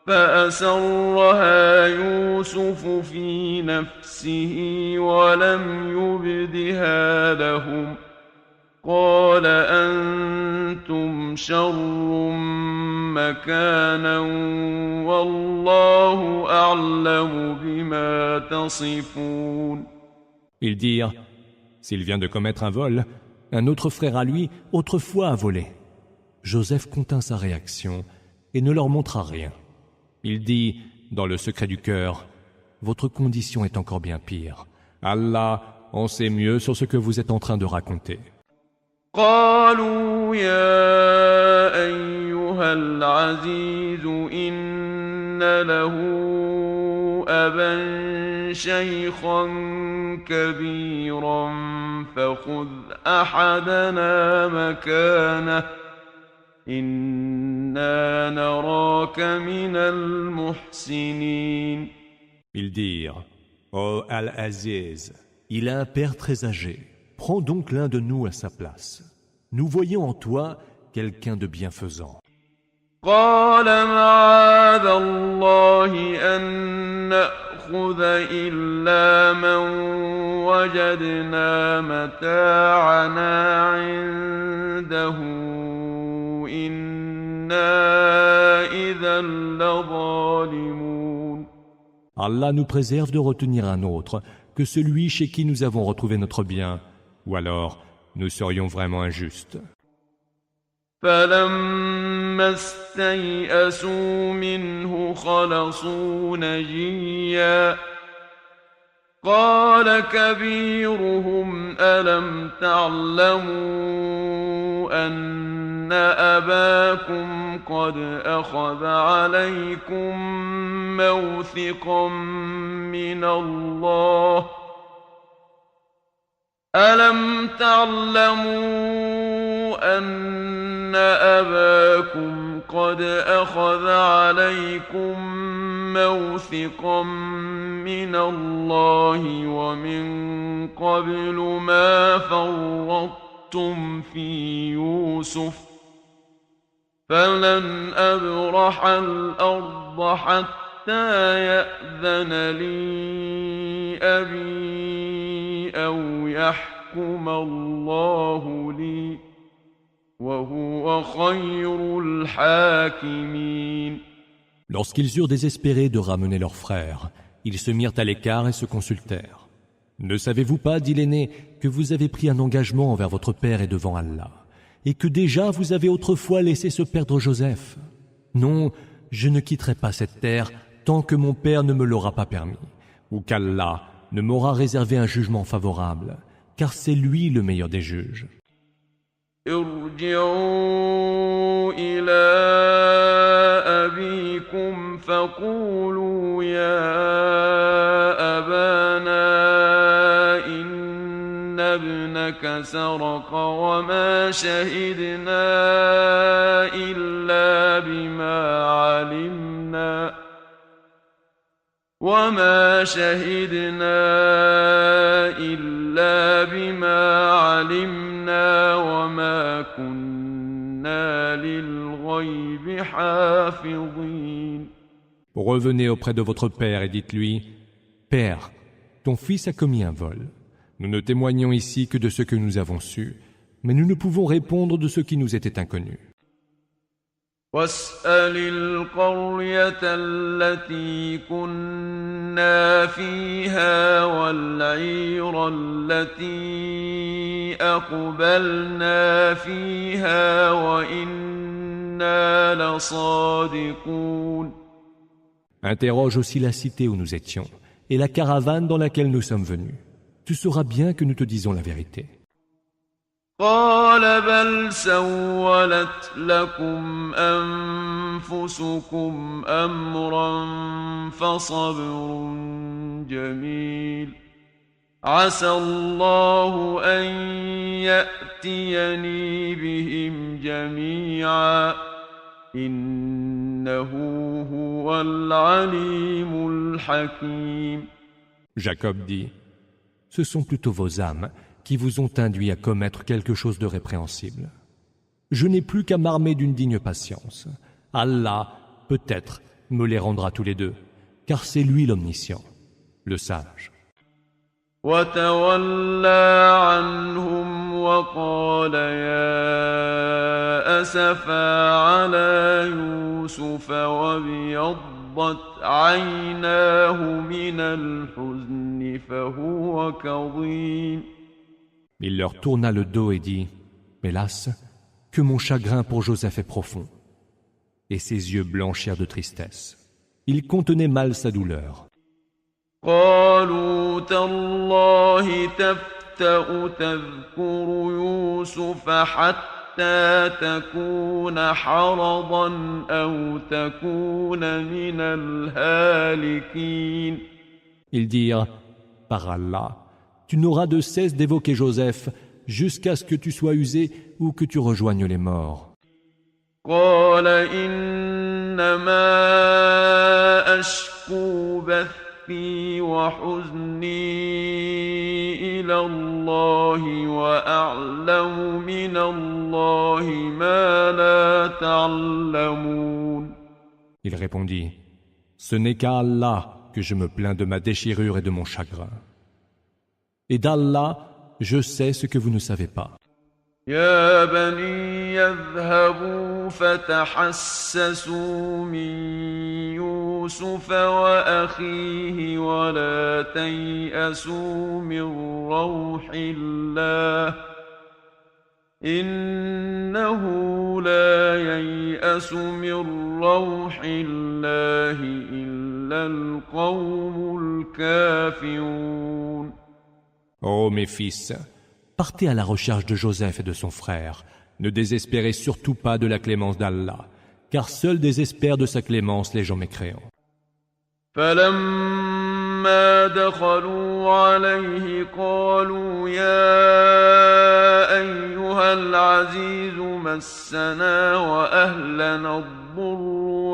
فأسرها يوسف في نفسه ولم يبدها لهم قال أنتم شر مكانا والله أعلم بما تصفون.
Ils dirent, s'il vient de commettre un vol, un autre frère à lui, autrefois a volé. Joseph contint sa réaction et ne leur montra rien. Il dit, dans le secret du cœur, votre condition est encore bien pire. Allah en sait mieux sur ce que vous êtes en train de raconter.
قالوا يا أيها العزيز إن له أبا شيخا كبيرا فخذ أحدنا مكانه إنا نراك من المحسنين.
Ils dirent, ô Al-Aziz, il a un père très âgé. Prends donc l'un de nous à sa place. Nous voyons en toi quelqu'un de bienfaisant.
قال معاذ الله أن نأخذ إلا من وجدنا متاعنا عنده إنا إذا لظالمون.
Allah nous préserve de retenir un autre que celui chez qui nous avons retrouvé notre bien, ou alors nous serions vraiment injustes.
فلما استيئسوا منه خلصوا نجيا قال كبيرهم ألم تعلموا أن أباكم قد أخذ عليكم موثقا من الله ألم تعلموا أن أباكم قد أخذ عليكم موثقا من الله ومن قبل ما فرطتم في يوسف فلن أبرح الأرض حتى يأذن لي أبي أو يحكم الله لي وهو خير الحاكمين.
Lorsqu'ils eurent désespéré de ramener leur frère, ils se mirent à l'écart et se consultèrent. Ne savez-vous pas, dit l'aîné, que vous avez pris un engagement envers votre père et devant Allah, et que déjà vous avez autrefois laissé se perdre Joseph? Non, je ne quitterai pas cette terre tant que mon père ne me l'aura pas permis, ou qu'Allah ne m'aura réservé un jugement favorable, car c'est lui le meilleur des juges.
ارجعوا إلى أبيكم فقولوا يا أبانا إن ابنك سرق وما شهدنا إلا بما علمنا وما كنا للغيب حافظين.
Revenez auprès de votre père et dites-lui, Père, ton fils a commis un vol. Nous ne témoignons ici que de ce que nous avons su, mais nous ne pouvons répondre de ce qui nous était inconnu.
واسأل القرية التي كنا فيها والعير التي أقبلنا فيها وإنا لصادقون.
Interroge aussi la cité où nous étions et la caravane dans laquelle nous sommes venus. Tu sauras bien que nous te disons la vérité.
قال بل سولت لكم أنفسكم أمرا فصبر جميل عسى الله أن يأتيني بهم جميعا إنه هو العليم الحكيم.
Jacob dit, ce sont plutôt vos âmes qui vous ont induit à commettre quelque chose de répréhensible. Je n'ai plus qu'à m'armer d'une digne patience. Allah, peut-être, me les rendra tous les deux, car c'est lui l'omniscient, le sage.
وتولى عنهم وقال يا أسفا على يوسف وابيضت عيناه من الحزن فهو كظيم.
Il leur tourna le dos et dit, hélas, que mon chagrin pour Joseph est profond. Et ses yeux blanchirent de tristesse. Il contenait mal sa douleur.
قالوا تالله تفتأ تذكر يوسف حتى تكون حرضا أو تكون من الهالكين.
Ils dirent, par Allah, tu n'auras de cesse d'évoquer Joseph jusqu'à ce que tu sois usé ou que tu rejoignes les morts.
قال إنما أشكو بثي وحزني إلى الله وأعلم من الله ما لا تعلمون.
Il répondit, ce n'est qu'à Allah que je me plains de ma déchirure et de mon chagrin. Et d'Allah, je sais ce que vous ne savez pas.
يا بني يذهبوا فتحسسوا من يوسف وأخيه ولا تيأسوا من روح الله إنه لا ييأس من روح الله إلا القوم الكافرون.
Ô mes fils, partez à la recherche de Joseph et de son frère. Ne désespérez surtout pas de la clémence d'Allah, car seul désespèrent de sa clémence les gens mécréants.
فلما دخلوا عليه قالوا يا أيها العزيز مسنا وأهلنا الضر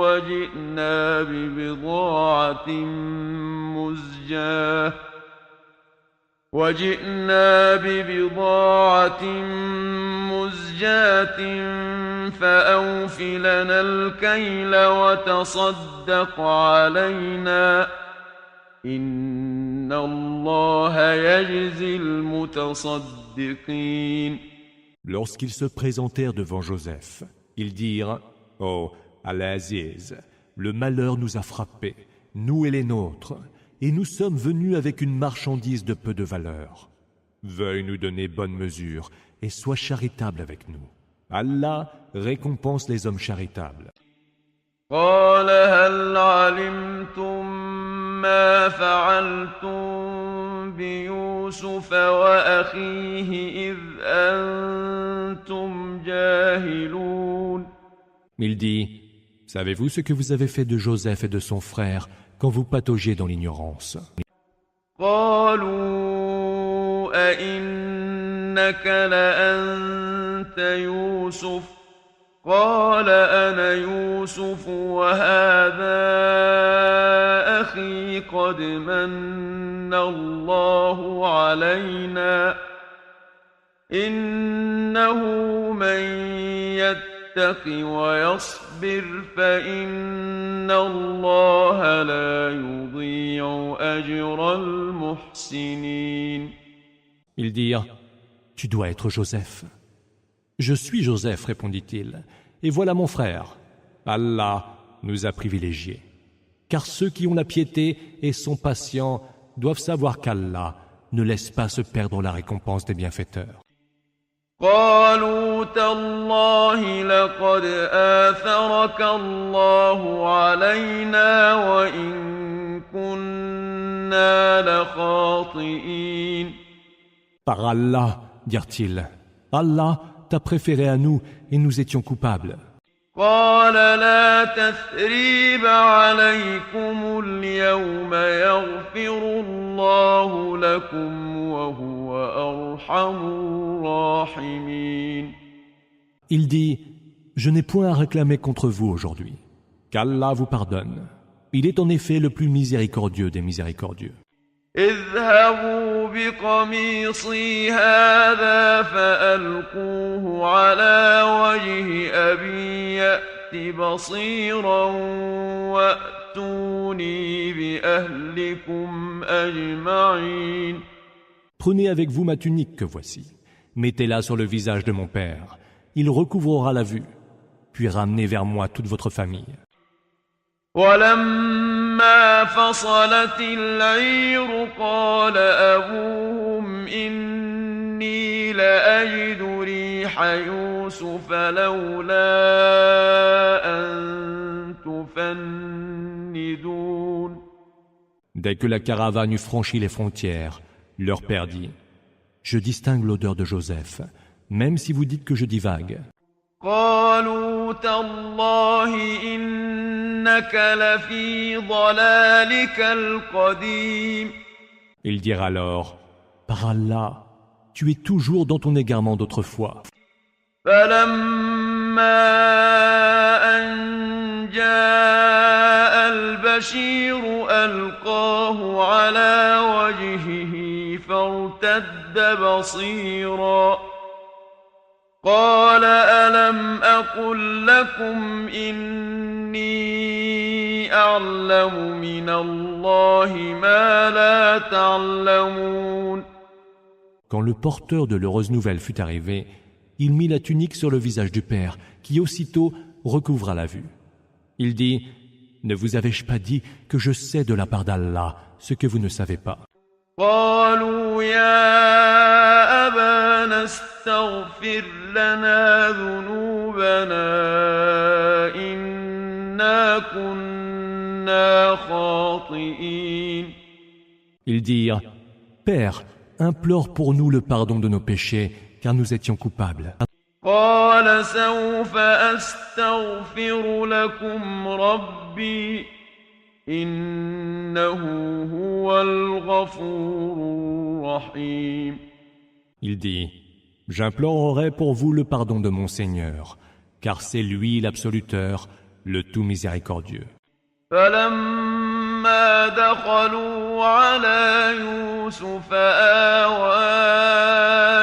وجئنا ببضاعة مزجاة فأوف لنا الكيل وتصدق علينا إن الله يجزي المتصدقين.
Lorsqu'ils se présentèrent devant Joseph, ils dirent « Oh, Al-Aziz, le malheur nous a frappés, nous et les nôtres, et nous sommes venus avec une marchandise de peu de valeur. Veuille nous donner bonne mesure et sois charitable avec nous. Allah récompense les hommes charitables. »
قال هل علمتم ما فعلتم بيوسف وأخيه إذ أنتم جاهلون.
Il dit, savez-vous ce que vous avez fait de Joseph et de son frère quand vous pataugiez dans l'ignorance?
قالوا أئنك لأنت يوسف قال أنا يوسف وهذا أخي قد من الله علينا إنه من يتق ويصبر فإن الله لا يضيع أجر المحسنين.
Ils dirent, tu dois être Joseph. Je suis Joseph, répondit-il, et voilà mon frère. Allah nous a privilégiés. Car ceux qui ont la piété et sont patients doivent savoir qu'Allah ne laisse pas se perdre la récompense des bienfaiteurs.
قالوا تالله لقد آثرك الله علينا وإن كنا لخاطئين.
Par Allah, dirent-ils, Allah t'a préféré à nous et nous étions coupables.
قال لا تثريب عليكم اليوم يغفر الله لكم وهو أرحم الراحمين.
Il dit, je n'ai point à réclamer contre vous aujourd'hui, qu'Allah vous pardonne. Il est en effet le plus miséricordieux des miséricordieux.
اذهبوا بقميصي هذا فألقوه على وجه أبي يأت بصيرا وأتوني بأهلكم أجمعين.
Prenez avec vous ma tunique que voici. Mettez-la sur le visage de mon père. Il recouvrera la vue. Puis ramenez vers moi toute votre famille.
ولما فصلت العير قال أبوهم إني لأجد ريح يوسف لولا أن تفندون.
Dès que la caravane eut franchi les frontières, leur père dit, « Je distingue l'odeur de Joseph, même si vous dites que je divague. »
قالوا تالله إنك لفي ضلالك القديم.
Ils dirent alors, « Par Allah, tu es toujours dans ton égarement d'autrefois. »
فلما أن جاء البشير ألقاه على وجهه فارتد بصيرا قال ألم أقل لكم إني أعلم من الله ما لا تعلمون.
Quand le porteur de l'heureuse nouvelle fut arrivé, il mit la tunique sur le visage du père, qui aussitôt recouvra la vue. Il dit, « Ne vous avais-je pas dit que je sais de la part d'Allah ce que vous ne savez pas ?»
قالوا يا أبانا استغفر لنا ذنوبنا إنا كنا خاطئين.
Ils dirent, « Père, implore pour nous le pardon de nos péchés, car nous étions coupables. »
قال سوف أستغفر لكم ربي إنه هو الغفور الرحيم.
Il dit, « J'implorerai pour vous le pardon de mon Seigneur, car c'est lui l'absoluteur, le tout miséricordieux. »
فلما دخلوا على يوسف آوى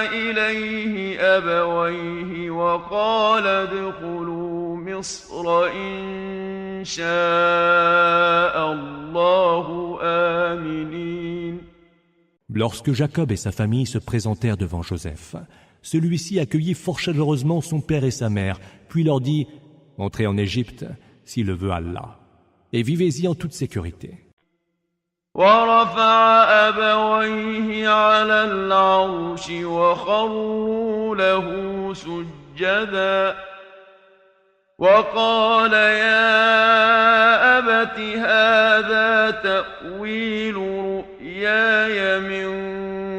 إليه أبويه وقال ادخلوا مصر إن شاء الله آمنين.
Lorsque Jacob et sa famille se présentèrent devant Joseph, celui-ci accueillit fort chaleureusement son père et sa mère, puis leur dit, « Entrez en Égypte, si le veut Allah, et vivez-y en toute sécurité. »
ورفع أبويه على العرش وخروا له سجدا وقال يا أبت هذا تأويل رؤياي من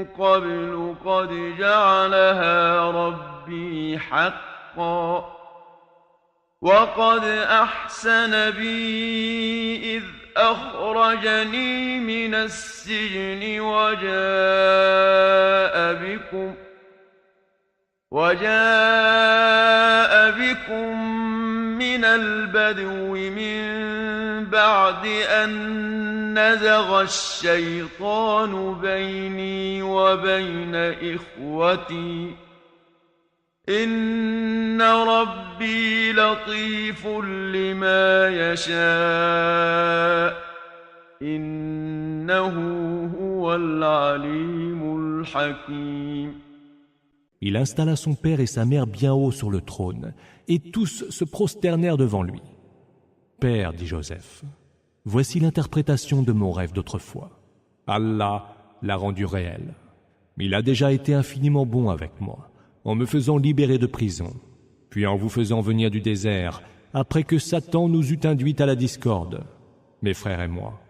قبل قد جعلها ربي حقا وقد أحسن بي إذ أخرجني من السجن وجاء بكم من البدو من بعد أن نزغ الشيطان بيني وبين إخوتي إن ربي لطيف لما يشاء إنه هو العليم الحكيم.
Il installa son père et sa mère bien haut sur le trône, et tous se prosternèrent devant lui. « Père, dit Joseph, voici l'interprétation de mon rêve d'autrefois. Allah l'a rendu réel. Il a déjà été infiniment bon avec moi, en me faisant libérer de prison, puis en vous faisant venir du désert, après que Satan nous eut induits à la discorde, mes frères et moi.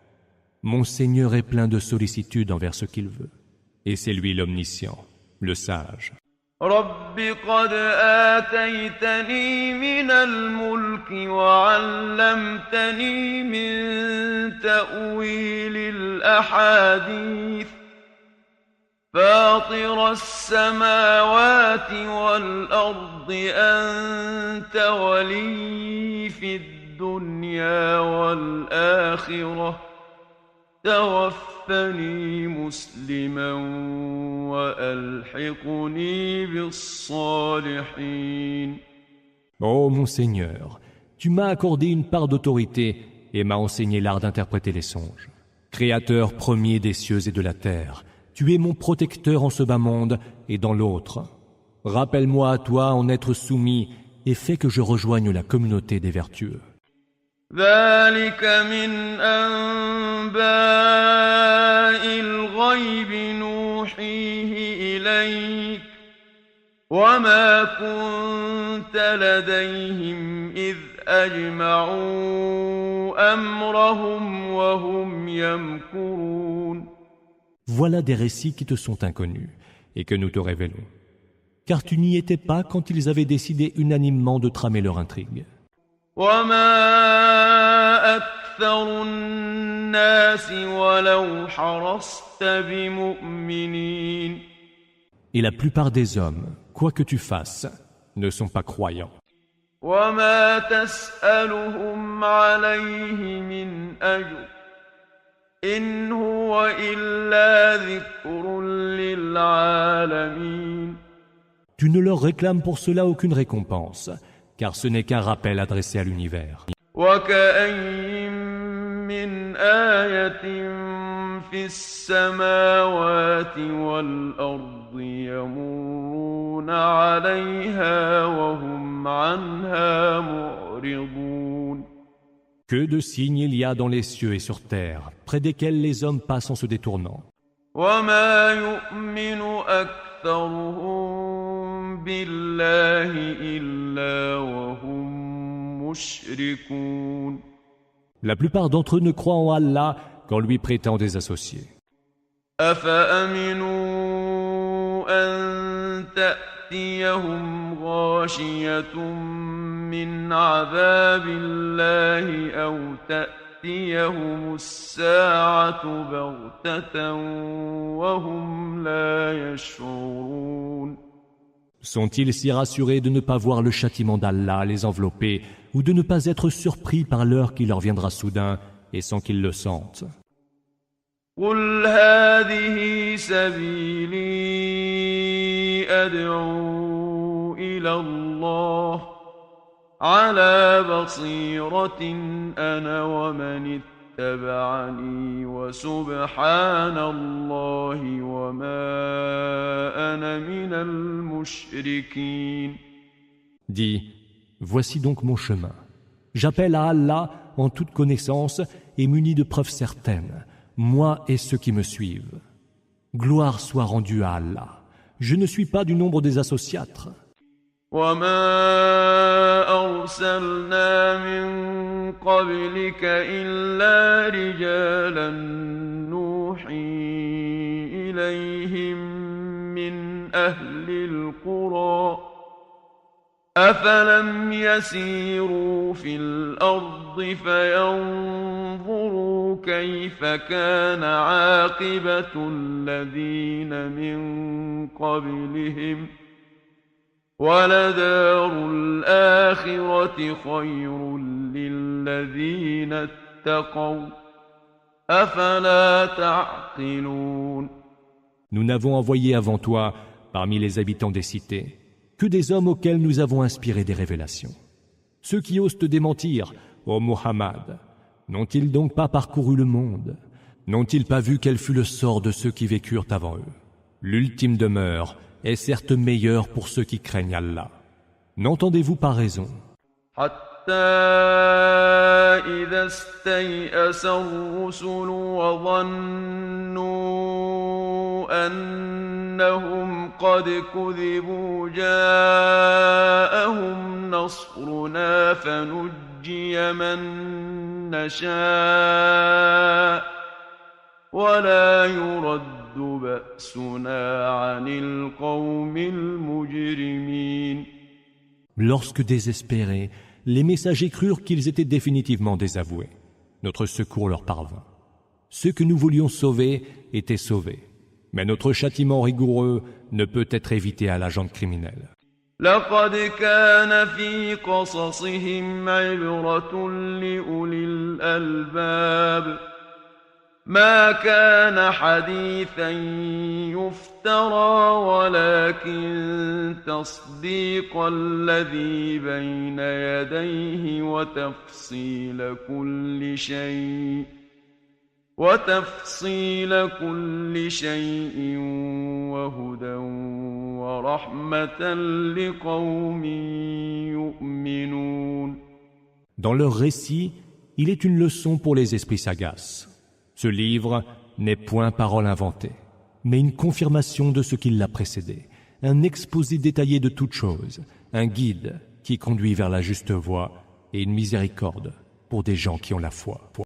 Mon Seigneur est plein de sollicitude envers ce qu'il veut, et c'est lui l'omniscient, le sage.
رب قد آتيتني من الملك وعلمتني من تأويل الأحاديث فاطر السماوات والأرض أنت ولي في الدنيا والآخرة توفني مسلما وألحقني بالصالحين.
Ô mon Seigneur, tu m'as accordé une part d'autorité et m'as enseigné l'art d'interpréter les songes. Créateur premier des cieux et de la terre, tu es mon protecteur en ce bas monde et dans l'autre. Rappelle-moi à toi en être soumis et fais que je rejoigne la communauté des vertueux.
ذلك من أنباء الغيب نوحيه إليك وما كنت لديهم إذ أجمعوا أمرهم وهم يمكرون.
Voilà des récits qui te sont inconnus et que nous te révélons. Car tu n'y étais pas quand ils avaient décidé unanimement de tramer leur intrigue.
وما أكثر الناس ولو حرصت بمؤمنين.
Et la plupart des hommes, quoi que tu fasses, ne sont pas croyants.
وما تسألهم عليه من أجر إن هو إلا ذكر للعالمين.
Tu ne leur réclames pour cela aucune récompense, car ce n'est qu'un rappel adressé à l'univers.
وكأين من آية في السماوات والأرض يمرون عليها وهم عنها معرضون.
Que de signes il y a dans les cieux et sur terre, près desquels les hommes passent en se détournant.
وما يؤمن أكثرهم بالله إلا وهم مشركون.
La plupart d'entre eux ne croient en Allah qu'en lui prêtant des associés.
أفأمنوا أن تأتيهم غاشية من عذاب الله أو تأتيهم الساعة بغتة وهم لا يشعرون.
Sont-ils si rassurés de ne pas voir le châtiment d'Allah les envelopper ou de ne pas être surpris par l'heure qui leur viendra soudain et sans qu'ils le sentent?
قل هذه سبيلي أدعو إلى الله على بصيرة أنا ومن اتبعني وسبحان الله وما أنا من المشركين.
Dis, voici donc mon chemin. J'appelle à Allah en toute connaissance et muni de preuves certaines, moi et ceux qui me suivent. Gloire soit rendue à Allah. Je ne suis pas du nombre des associatres.
وما أرسلنا من قبلك إلا رجالا نوحي إليهم من أهل القرى أفلم يسيروا في الأرض فينظروا كيف كان عاقبة الذين من قبلهم ولدار الآخرة خير للذين اتقوا أفلا تعقلون.
Nous n'avons envoyé avant toi, parmi les habitants des cités, que des hommes auxquels nous avons inspiré des révélations. Ceux qui osent te démentir, ô Muhammad, n'ont-ils donc pas parcouru le monde? N'ont-ils pas vu quel fut le sort de ceux qui vécurent avant eux? L'ultime demeure est certes meilleur pour ceux qui craignent Allah. N'entendez-vous pas raison?
حتى إذا استيأس الرسل وظنوا أنهم قد كذبوا جاءهم نصرنا فنجي من نشاء ولا يرد بأسنا عن القوم المجرمين.
Lorsque désespérés, les messagers crurent qu'ils étaient définitivement désavoués. Notre secours leur parvint. Ceux que nous voulions sauver étaient sauvés. Mais notre châtiment rigoureux ne peut être évité à la gente criminelle.
لقد كان في قصصهم عبرة لأولي الألباب ما كان حديثا يفترى ولكن تصديق الذي بين يديه وتفصيل كل شيء وهدى ورحمة لقوم يؤمنون.
Dans leur récit, il est une leçon pour les esprits sagaces. Ce livre n'est point parole inventée, mais une confirmation de ce qui l'a précédé, un exposé détaillé de toutes choses, un guide qui conduit vers la juste voie et une miséricorde pour des gens qui ont la foi.